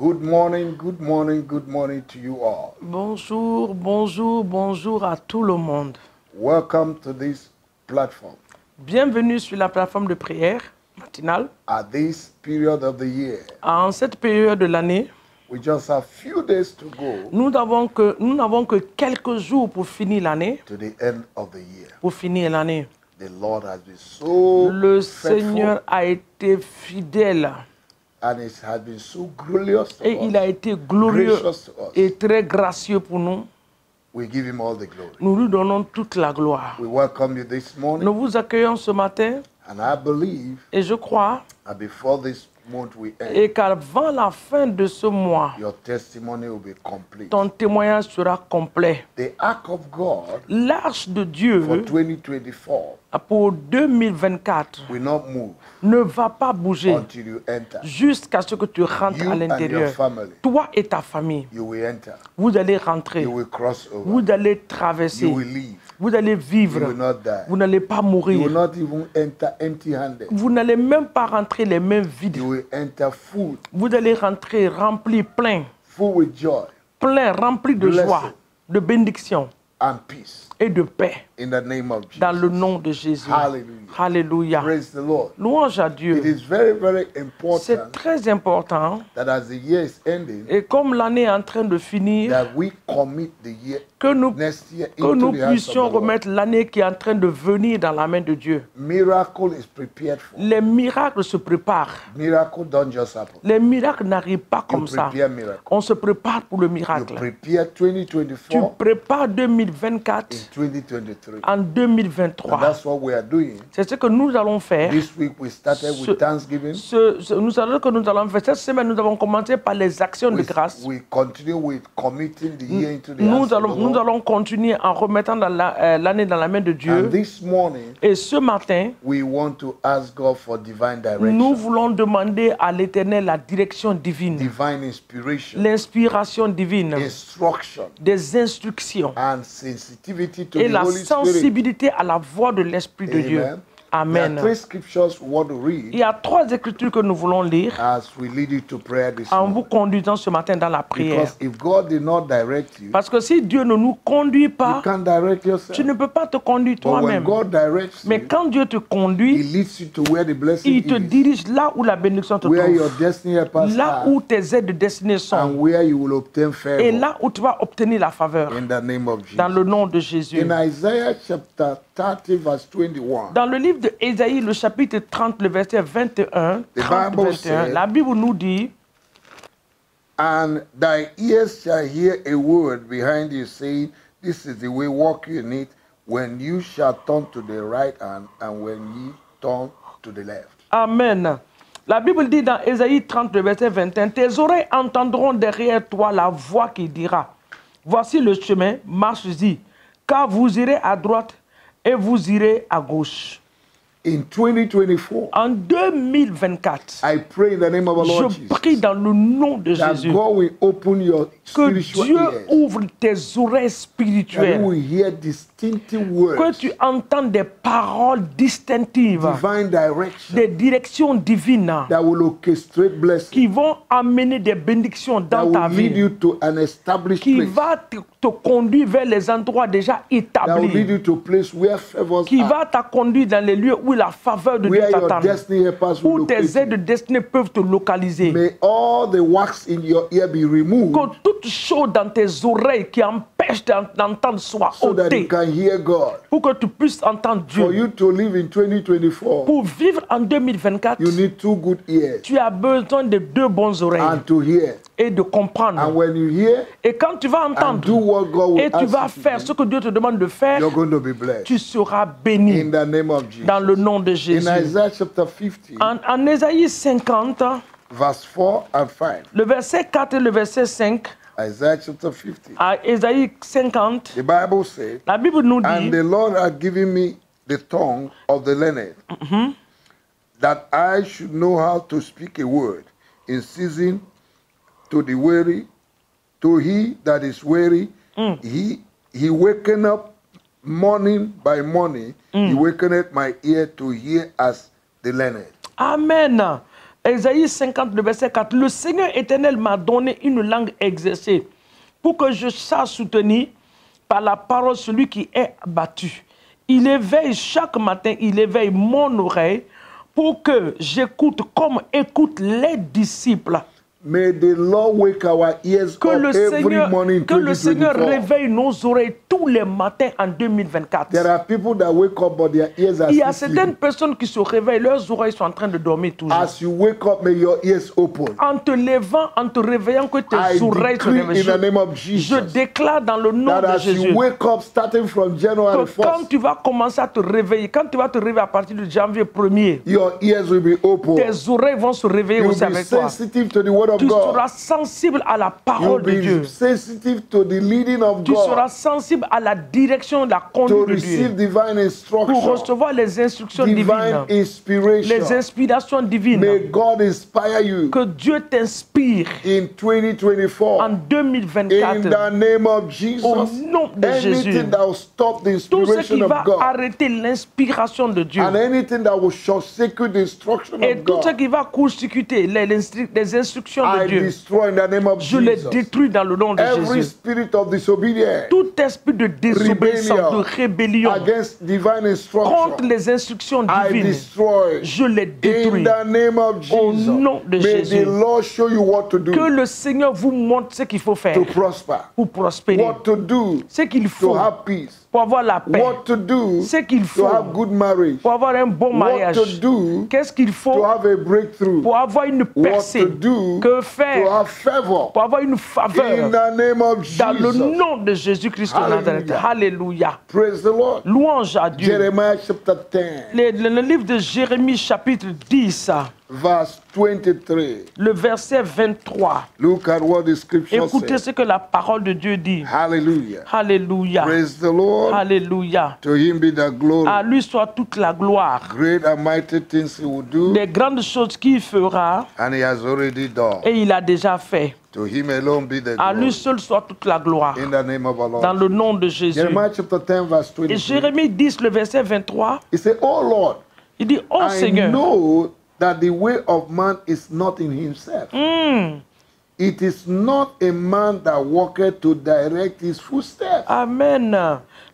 Good morning, good morning, good morning to you all. Bonjour, bonjour, bonjour à tout le monde. Welcome to this platform. Bienvenue sur la plateforme de prière matinale. At this period of the year, En cette période de l'année, we just have few days to go nous n'avons que quelques jours pour finir l'année. to the end of the year. Pour finir l'année. The Lord has been so Le faithful Seigneur a été fidèle and it has been so glorious to et il a us, été glorieux gracious to us. et très gracieux pour nous. We give him all the glory. Nous lui donnons toute la gloire. We welcome you this morning, Nous vous accueillons ce matin and I believe et je crois that before this month we end, et qu'avant la fin de ce mois, your testimony will be complete. ton témoignage sera complet. The ark of God L'arche de Dieu for 2024 pour 2024 will not move ne va pas bouger until you enter. jusqu'à ce que tu rentres You à and your l'intérieur. family, Toi et ta famille, you will enter. vous allez rentrer, You will cross over. vous allez You traverser, will leave. vous allez You vivre, will not die. vous n'allez pas You will mourir, not even enter empty-handed. vous n'allez même pas rentrer les mains vides, You will enter full, vous allez rentrer rempli, plein, with joy rempli de Blessed. joie, de bénédiction and peace et de paix in the name of Jesus. dans le nom de Jésus. Hallelujah. Alléluia. Praise the Lord. Louange à It Dieu. is very, very C'est important très important. that as the year is ending, Et comme l'année est en train de finir, that we commit the year que nous next year into the hands of puissions the Lord. remettre l'année qui est en train de venir dans la main de Dieu. Miracle is prepared for. Les miracles se préparent. Miracle don't just happen. Les miracles n'arrivent pas You comme ça. prepare miracle. On se prépare pour le You miracle. prepare Tu 2024 prépares 2024 in 2023. en And 2023. that's what we are doing. C'est ce que nous allons faire. This week we started with Thanksgiving. Nous allons faire. Cette semaine, nous avons commencé par les actions de grâce. We continue with committing the year into the hands Nous of the Lord. allons continuer en remettant l'année dans la main de Dieu. And this morning, Et ce matin, we want to ask God for divine direction, nous voulons demander à l'Éternel la direction divine, divine inspiration, l'inspiration divine, instruction, des instructions and sensitivity to et the la Holy Spirit. sensibilité à la voix de l'Esprit de Dieu. Amen. There are Amen. 3 scriptures we want to Il read y a 3 écritures que nous voulons lire as we lead you to prayer this en morning. vous conduisant ce matin dans la prière. Because if God did not direct you, Parce que si Dieu ne nous conduit you pas, can't direct yourself. tu ne peux pas te conduire But when toi-même. God directs Mais you, quand Dieu te He conduit, leads you to where the blessing il te is, dirige là où la bénédiction te where your trouve. destiny helpers Là are, où tes aides de destinée and sont. where you will obtain favor Et là où tu vas obtenir la faveur. in the name of Dans Jesus. le nom de Jésus. In Isaiah chapter 30 verse 21, Dans le livre de Ésaïe, le chapitre 30, le verset 21, The 30, Bible 21, said, la Bible nous dit, and thy ears shall hear a word behind you saying, this is the way, walk you in it, when you shall turn to the right hand and when ye turn to the left. Amen. La Bible dit dans Ésaïe 30, le verset 21, tes oreilles entendront derrière toi la voix qui dira, voici le chemin, marche-y, car vous irez à droite et vous irez à gauche. In 2024, En 2024, I pray in the name of the Lord je prie Jesus dans le nom de that Jésus God will open your que spiritual Dieu ears, ouvre tes oreilles that you spirituelles, will hear distinctive que words, tu entends des paroles distinctives, divine direction des directions divines that will orchestrate blessings, qui vont amener des bénédictions that dans ta will lead vie, you to an established qui place, va te conduire vers les endroits déjà that will lead établis, you to a place where favors qui are, va te conduire dans les lieux où la faveur de Dieu where your t'attend, destiny helpers will où tes locate aides de you. destinée peuvent te localiser. May all the wax in your ear be removed Que toute chose dans tes oreilles qui empêche d'entendre soit so that you ôtée, can hear God. pour que tu puisses entendre For Dieu. you to live in 2024, Pour vivre en 2024, you need 2 good ears tu as besoin de 2 bonnes oreilles and to hear. et de And comprendre. when you hear Et quand tu vas and do entendre what God will et tu vas ask you faire to ce do, que Dieu te demande de faire, you're going to be blessed. tu seras béni In the name of Jesus. dans le nom de In Jésus. Isaiah chapter 50, En Ésaïe 50, verse 4 and 5. le verset 4 et le verset 5, Isaiah chapter 50. à Ésaïe 50, The Bible said, la Bible nous and dit, the Lord had given me the tongue of the learned, that I should know how to speak a word in season to the weary, to he that is weary. He waken up morning by morning. He wakeneth my ear to hear as the learned. Amen. Ésaïe 50, le verset 4. Le Seigneur éternel m'a donné une langue exercée pour que je sache soutenir par la parole celui qui est abattu. Il éveille chaque matin, il éveille mon oreille pour que j'écoute comme écoutent les disciples. May the Lord wake our ears Que up le every morning que le Seigneur 2024. réveille nos oreilles tous les matins en 2024. There are people that wake up but their ears are Il y a still certaines sleeping. personnes qui se réveillent, leurs oreilles sont en train de dormir toujours. As you wake up, may your ears open. En te levant, en te réveillant, que tes I oreilles se decree réveillent. in the name of Je Jesus déclare dans le nom that de as Jésus you wake up starting from January que quand 1st, tu vas commencer à te réveiller, quand tu vas te réveiller à partir de janvier 1er, your ears will be open. tes oreilles vont se réveiller You'll aussi be avec toi. sensitive to the word of Tu God. seras sensible à la You'll parole de Dieu. be sensitive to the leading of Tu seras God sensible à la direction, la to conduite de receive Dieu. divine Pour instruction, recevoir les instructions divine divines, les inspiration. inspirations May divines. God inspire you Que Dieu t'inspire in 2024. en In 2024. the name of Au Jesus, nom de Jésus. anything that will stop the Tout ce qui inspiration va of God arrêter l'inspiration de Dieu. and anything that will short circuit the instruction Et of tout ce God, qui va court-circuiter les instructions de I Dieu, destroy in the name of je les Jesus. détruis dans le nom de Every Jésus. spirit of disobedience Tout esprit de désobéissance, de rébellion against divine instruction, contre les instructions I divines, destroy je les in détruis. the name of Au Jesus. nom de May Jésus. the Lord show you what to do Que le Seigneur vous montre ce qu'il faut faire to prosper, pour prospérer, what to do ce qu'il to faut have peace, pour avoir la paix, what to do ce qu'il to faut have good marriage, pour avoir un bon what mariage, to do qu'est-ce qu'il to faut have a breakthrough, pour avoir une what percée, to do que to faire have favor pour avoir une in faveur the name of dans le Jesus. nom de Jésus-Christ de Nazareth. Hallelujah. Alléluia. Praise the Lord. Louange à Dieu. Jeremiah chapter 10, Le livre de Jérémie chapitre 10, verse 23. le verset 23. Look at what the scripture Écoutez says. ce que la parole de Dieu dit. Hallelujah. Alléluia. Praise the Lord. Alléluia. To him be the glory. À lui soit toute la gloire. Great and mighty things he will do, Les grandes choses qu'il fera, and he has already done. et il a déjà fait. To him alone be the À lui glory. seul soit toute la gloire. In the name of our Dans Lord. le nom de Jésus. Jeremiah chapter 10, verse Et 23. Jérémie 10, le verset 23, He said, Oh Lord, il dit, oh I Seigneur, know that the way of man is not in himself. It is not a man that walketh to direct his footsteps. Amen.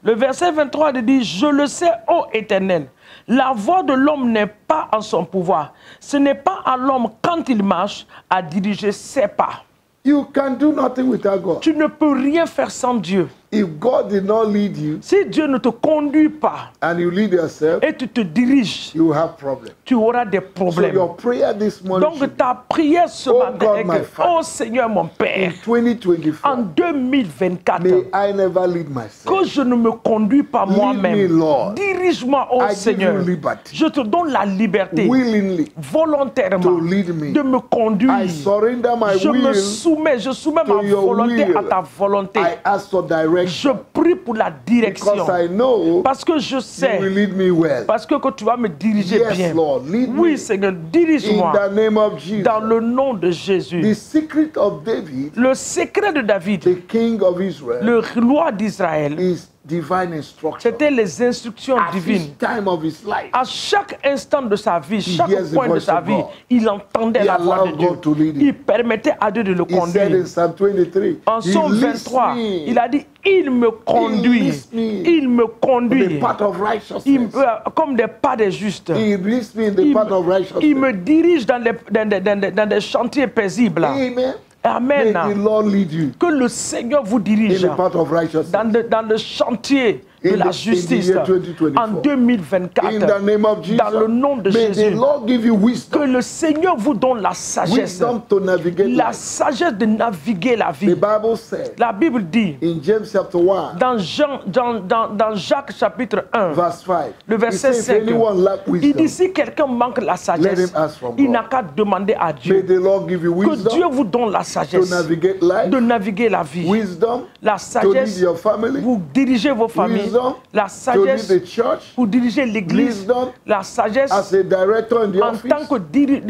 Le verset 23 il dit, je le sais, ô Éternel, la voix de l'homme n'est pas en son pouvoir. Ce n'est pas à l'homme, quand il marche, à diriger ses pas. You can do nothing without God. Tu ne peux rien faire sans Dieu. If God did not lead you Si Dieu ne te conduit pas and you lead yourself, et tu te diriges, you will have problems. tu auras des So problèmes. your prayer this morning should Donc ta prière ce Oh matin God, est my que, Father, oh Seigneur mon in Père, 2024, en 2024, may I never lead myself. que je ne me conduis pas Lead me, moi-même. Lord. Dirige-moi, oh I give Seigneur. you liberty, Je te donne la liberté, willingly, volontairement, to lead me. de me conduire. I surrender my Je me will. soumets, je soumets to ma your volonté will. à ta volonté. I ask for Je direction prie pour la direction. because I know Parce que je you will sais, lead me well. parce que tu vas me diriger Yes, bien. Lord, lead me Oui, Seigneur, in dirige-moi the name of Jesus. dans le nom de The Jésus. secret of David, Le secret de David, the king of Israel, le roi d'Israël, is divine instruction. c'était les instructions At divines. each time of his life, À chaque instant de sa vie, chaque hears the point de voice sa of vie, God. il entendait He la voix de allowed God to lead Dieu. him. Il permettait à Dieu de le he said conduire. in Psalm 23, En he Psaume leads 23, me il a dit, il me conduit. leads me Il me in the conduit. path of Il righteousness. comme des pas des justes. He leads me in the Il, path of il righteousness. me dirige dans des chantiers paisibles. Amen. May Amen. the Lord lead you Que le Seigneur vous in dirige the path of righteousness. dans le chantier de In la the justice year 2024. en 2024. In the name of Jesus, Dans le nom de may the Jésus. Lord give you Que wisdom, le Seigneur vous donne la sagesse. wisdom to navigate La life. sagesse de naviguer la The vie. Bible said La Bible dit, in James chapter 1, dans Jacques chapitre 1, verse 5, le he verset says, if 5, anyone lack il wisdom, dit si quelqu'un manque la let sagesse, him ask from il God. n'a qu'à demander à May Dieu. the Lord give you Que Dieu wisdom vous donne la to sagesse navigate life, de naviguer la vie. wisdom La to lead sagesse, your family, vous dirigez vos familles. wisdom la to lead sagesse the church, pour diriger l'église, wisdom la sagesse as a director in the en office, tant que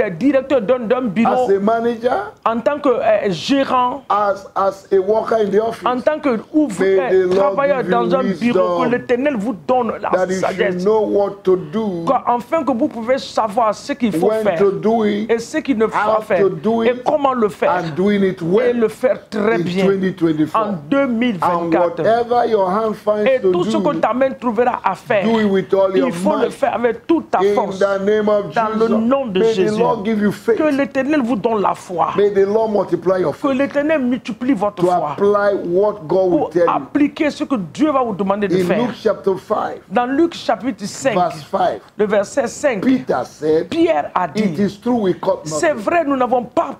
directeur d'un bureau, as a manager, en tant que gérant, as a worker in the office, en tant que May the Lord travailleur give dans you un bureau, que wisdom l'Éternel vous donne la that you should sagesse, know what to do, afin que vous pouvez savoir ce qu'il faut when faire to do it, et ce qu'il ne faut how pas faire to do et it, comment le faire and doing it et well le faire très in bien en 2024. And 2024. whatever your hand finds Et to tout ce que do, ta main trouvera à faire, do it with all your il faut le might. faire avec toute ta In force. the name of Dans le nom Jesus, de may the Jésus. Lord give you faith. Que l'Éternel vous donne la foi. May the Lord multiply your Que faith l'Éternel multiplie votre to foi. apply what God will Pour tell you. appliquer ce que Dieu va vous demander de In faire. Luke chapter 5, Dans Luc chapitre 5, verse 5, le verset 5, Peter said, Pierre a it dit, is true we caught c'est nothing. vrai, nous n'avons pas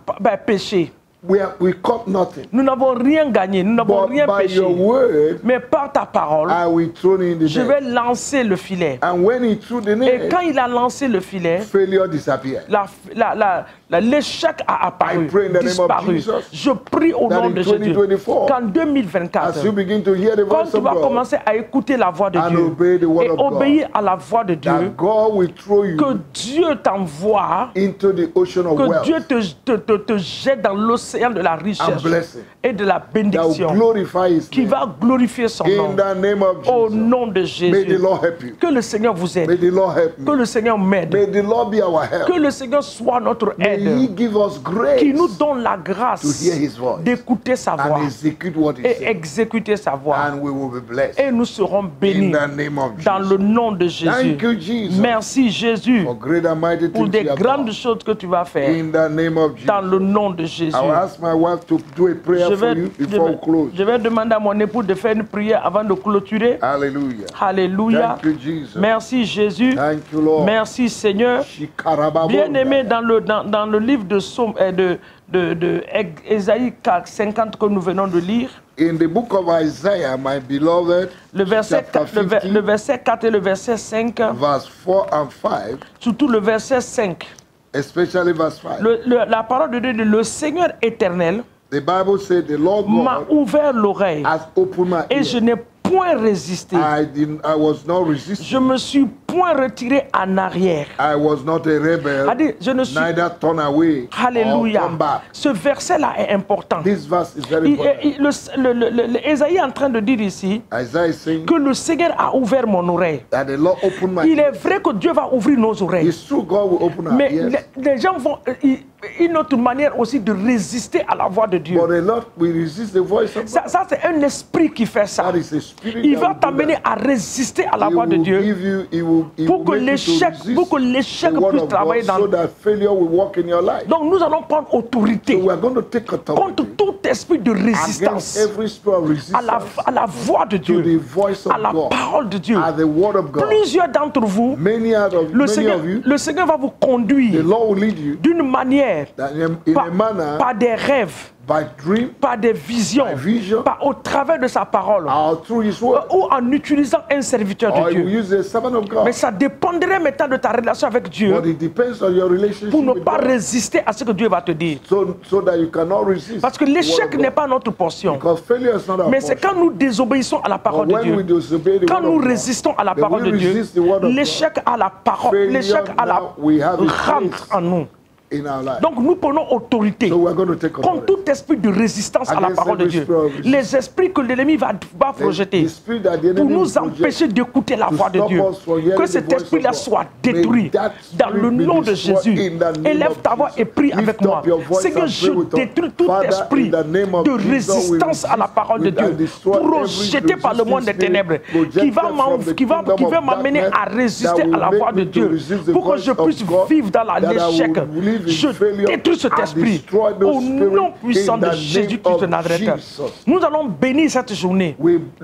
péché. We caught nothing. Nous n'avons rien gagné, nous n'avons But rien by péché. your word, Mais par ta parole, I will throw in the je net. vais lancer le filet. And when he threw the Et net, quand il a lancé le filet, failure disappeared. l'échec a apparu, I pray in the name of disparu. Jesus Je prie au that nom in de Jésus 2024, qu'en 2024, As you begin to hear the quand voice tu of vas God, commencer à écouter la voix de and Dieu obey the word et of God, obéir à la voix de Dieu, that God will throw que you Dieu t'envoie, into the ocean of que wealth Dieu te jette dans l'océan de la and richesse blessing et de la that will bénédiction glorify His qui name. va glorifier son nom. In the name of Au Jesus, nom de may the Jésus. Lord help you. Que le Seigneur vous May aide. the Lord help Que me. le Seigneur m'aide. May the Lord be our help. Que le Seigneur soit notre May He aide. give us grace Qui nous donne la to grâce hear His voice d'écouter sa voix and execute what He et said, exécuter sa voix. and we will be blessed. Et nous serons In bénis the name of dans le Jesus. nom de Jésus. Thank you, Jesus, Merci Jésus for great and mighty pour things des you have grandes done. choses que tu vas faire In the name of dans le Jesus. nom de Jésus. I will ask my wife to do a prayer Je for vais, you je before we vais- close. je vais demander à mon époux de faire une prière avant de clôturer. Hallelujah. Alléluia. Thank you, Jesus. Merci Jésus. Thank you, Lord. Merci Seigneur. Shikarababo. Bien-aimé, dans le livre de Somme, de Ésaïe 50 que nous venons de lire, In the book of Isaiah, my beloved, le verset, chapter 4, 50, le verset 4 et le verset 5, verse 4 and 5, surtout le verset 5, especially verse 5. la parole de Dieu dit, le Seigneur éternel The Bible said the Lord m'a God ouvert l'oreille has opened my et je ear. n'ai point résisté. I was not resisting. Je me suis point retiré en arrière. I was not a rebel, C'est-à-dire, je ne suis... neither turn away or Alléluia. come back. Ce verset-là est important. This verse is very important. Ésaïe est en train de dire ici Isaiah is saying que le Seigneur a ouvert mon oreille. that the Lord opened my Il est ear. vrai que Dieu va ouvrir nos oreilles. It's true, God will open our Mais ears. les gens vont... Une autre manière aussi de résister à la voix de Dieu. But a lot we resist the voice of God. Ça c'est un esprit qui fait ça. That is a spirit Il that va will do t'amener that. à résister à la He voix de will Dieu give you, he will pour que make you to l'échec resist the word puisse of travailler God dans so nous. that failure will work in your life. Donc nous allons prendre autorité So we are going to take contre authority tout esprit de against résistance every spirit of resistance à la voix de to the Dieu, voice of à la God, parole de Dieu. at the word of God. Plusieurs d'entre vous, Many of you, le Seigneur va vous the conduire Lord will lead you d'une manière, that in a manner, par des rêves, by dream, par des visions, by vision, au travers de sa parole, or through His word, ou en utilisant un serviteur or de He will Dieu. use the servant of God. Mais ça dépendrait maintenant de ta relation avec Dieu But it depends on your relationship pour ne with pas God, résister à ce que Dieu va te dire. so that you cannot resist. Parce que the word l'échec of n'est God. pas notre portion. Because failure is not our Mais c'est portion. quand nous désobéissons à la parole But de when we Dieu, disobey the quand word nous of God, résistons à la then parole we de Dieu, resist the word of l'échec à la parole, Failure l'échec à la now we have a rentre place en nous. in our life. Donc nous prenons autorité So we are going to take contre authority. tout esprit de résistance à la Against parole de every Dieu. spirit of resistance. Les esprits que l'ennemi va projeter The spirit that the pour enemy nous will project empêcher d'écouter la to voix de stop Dieu. us from hearing Que the cet voice of esprit-là God. soit May détruit that dans le spirit be nom de destroyed Jésus. in the name Élève of ta voix Jesus. et prie Lift avec up moi. your voice Seigneur, and je pray with us. détruis tout Father, esprit in the name of de Jesus, we résistance à la resist parole de and Dieu, destroy projeté every par le monde des resisting ténèbres, spirit qui va projected from the qui kingdom va of m'amener à darkness résister that will à la make voix de me to Dieu, resist the pour que voice je of puisse God, vivre dans that I l'échec. will live in Je failure détruis cet and esprit destroy those au spirits nom puissant in de the Jésus-Christ name de of Nazareth. Jesus. Nous allons bénir cette journée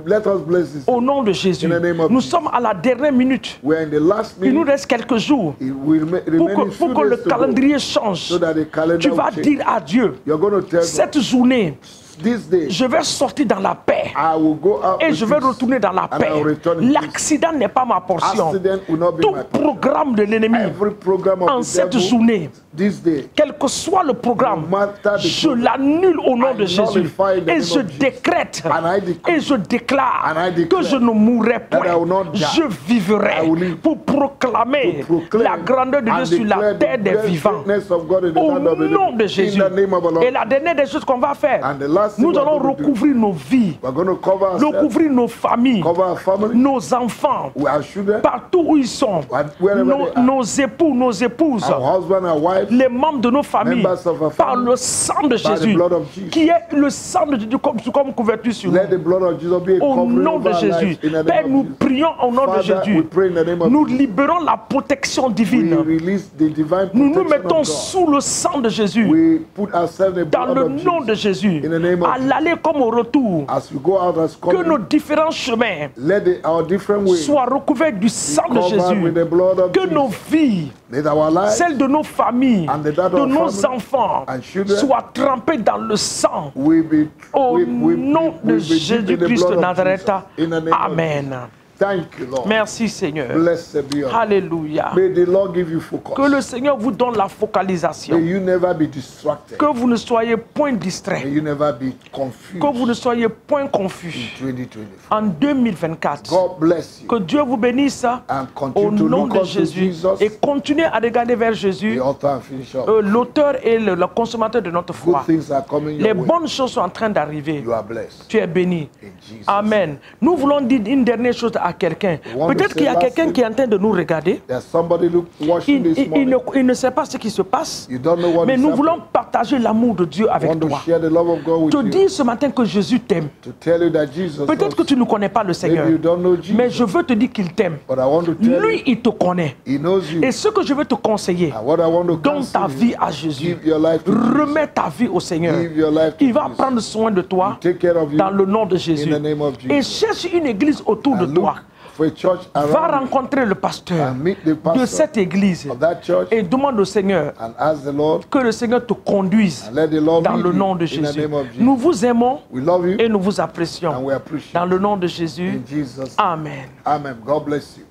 Let us bless this. au nom de Jésus. In the name of Nous Jesus. sommes à la dernière minute. We are in the last Il nous minute. reste quelques jours It will pour remain que, few le days to go, calendrier change. so that the calendar Tu vas will change. dire à Dieu, You're going to tell cette God, journée, this day, je vais sortir dans la paix. I will go out Et with je vais peace, retourner dans la and paix. I will return in peace. L'accident n'est pas ma portion. Accident will not be Tout my portion. programme de l'ennemi Every program of en the cette devil, journée, this day, quel que soit le programme, no matter the je program, l'annule au nom I de Jésus. nullify in the Et name je of Jesus. décrète And I decree, et je déclare and I declare que je ne mourrai that point. I will not die. Je vivrai I will live pour proclamer to proclaim la grandeur de Dieu and sur la declare the terre des great vivants. greatness of God in the Au land of the nom living. de Jésus. In the name of the Lord. Et la dernière des choses qu'on va faire, And the last thing nous we're allons going to do, recouvrir nos vies, we're going to cover ourselves, recouvrir nos familles, cover our family, nos enfants, our children, partout où ils sont, wherever they are. nos époux, nos épouses, our husband, our wife, les membres de nos familles, members of our par family, le sang de by the Jésus, blood of Jesus. qui est le sang de Jésus comme couverture sur nous. Let the blood of Jesus be a Au covering nom over de our Jésus, lives in the Père, name nous of Jesus. prions au nom de Father, we Jésus. pray in the name of Nous Jesus. libérons la protection We divine. release the divine Nous nous protection mettons of God. sous le sang de Jésus. We put ourselves in the Dans blood le of nom Jesus. de Jésus, In the name of à l'aller comme au retour, As we go out as que nos coming, différents chemins let our different ways soient recouverts du sang de covered with the Jésus. blood of Que nos Jesus. vies, Let our lives celles de nos familles, and the data de of nos family enfants, and children soient trempées dans le sang. will be Au we nom de be deep in the Jésus-Christ de blood of Nazareth. Jesus. In the name of Amen. Jesus. Thank you, Lord. Merci Seigneur. Blessed be your name. Alléluia. May the Lord give you focus. Que le Seigneur vous donne la focalisation. May you never be distracted. Que vous ne soyez point May distrait. you never be confused Que vous ne soyez point in confus. 2024. En 2024. God bless you. Que Dieu vous bénisse And au continue to nom look de unto Jésus. Jesus, Et continuez à regarder vers Jésus, the author and finisher of l'auteur et le consommateur de notre good foi. things are coming Les your way. bonnes choses sont en train d'arriver. You are blessed. Tu es béni. In Jesus. Amen. Nous voulons dire une dernière chose à quelqu'un. want to Peut-être say qu'il y a last quelqu'un thing. qui est en train de nous regarder. There's somebody watching this morning. Il ne sait pas ce qui se passe. You don't know what Mais is nous happening. voulons partager l'amour de Dieu I avec want to toi. share the love of God with Te you. dire ce matin que Jésus t'aime. To tell you that Jesus Peut-être que loves tu ne connais pas le you. Seigneur. Maybe you don't know Jesus. Mais je veux te dire qu'il t'aime. But I want to tell Lui, you, il te connaît. He knows you. Et ce que je veux te conseiller, And what I want to donne ta counsel vie you, à Jésus. give your life to Jesus. Remets ta vie au Seigneur. Give your life to Il va Jesus. prendre soin de toi Take care of you dans le nom de Jésus. in the name of Et Jesus. cherche une église autour de And toi. look for a church Va around you rencontrer le pasteur and meet the de pastor cette église of that church et demande au Seigneur and ask the Lord que le Seigneur te conduise and let the Lord dans lead le you nom de in the Jésus. name of Jesus. Nous vous aimons We love you et nous vous and apprécions. we appreciate Dans you. le nom de Jésus. In Jesus' name. Amen. Amen. God bless you.